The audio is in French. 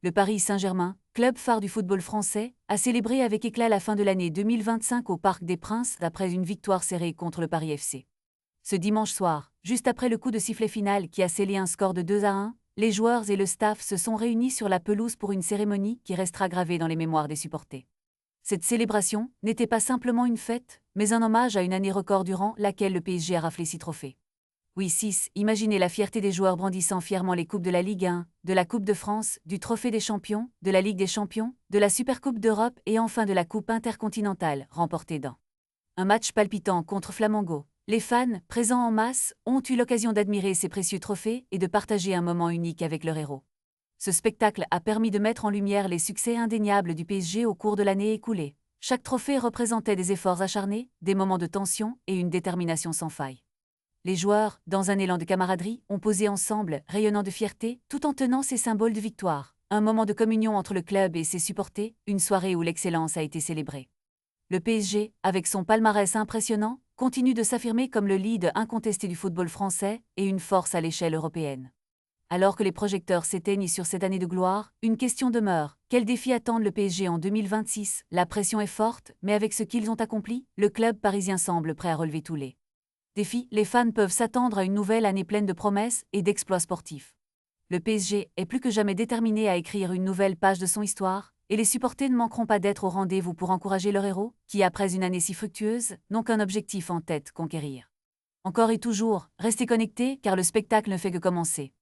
Le Paris Saint-Germain, club phare du football français, a célébré avec éclat la fin de l'année 2025 au Parc des Princes après une victoire serrée contre le Paris FC. Ce dimanche soir, juste après le coup de sifflet final qui a scellé un score de 2-1, les joueurs et le staff se sont réunis sur la pelouse pour une cérémonie qui restera gravée dans les mémoires des supporters. Cette célébration n'était pas simplement une fête, mais un hommage à une année record durant laquelle le PSG a raflé 6 trophées. Oui, 6, imaginez la fierté des joueurs brandissant fièrement les coupes de la Ligue 1, de la Coupe de France, du Trophée des Champions, de la Ligue des Champions, de la Supercoupe d'Europe et enfin de la Coupe intercontinentale, remportée dans un match palpitant contre Flamengo. Les fans, présents en masse, ont eu l'occasion d'admirer ces précieux trophées et de partager un moment unique avec leur héros. Ce spectacle a permis de mettre en lumière les succès indéniables du PSG au cours de l'année écoulée. Chaque trophée représentait des efforts acharnés, des moments de tension et une détermination sans faille. Les joueurs, dans un élan de camaraderie, ont posé ensemble, rayonnant de fierté, tout en tenant ces symboles de victoire. Un moment de communion entre le club et ses supporters, une soirée où l'excellence a été célébrée. Le PSG, avec son palmarès impressionnant, continue de s'affirmer comme le lead incontesté du football français et une force à l'échelle européenne. Alors que les projecteurs s'éteignent sur cette année de gloire, une question demeure. Quels défis attendent le PSG en 2026 ? La pression est forte, mais avec ce qu'ils ont accompli, le club parisien semble prêt à relever tous les défis. Les fans peuvent s'attendre à une nouvelle année pleine de promesses et d'exploits sportifs. Le PSG est plus que jamais déterminé à écrire une nouvelle page de son histoire, et les supporters ne manqueront pas d'être au rendez-vous pour encourager leur héros, qui, après une année si fructueuse, n'ont qu'un objectif en tête, conquérir. Encore et toujours, restez connectés car le spectacle ne fait que commencer.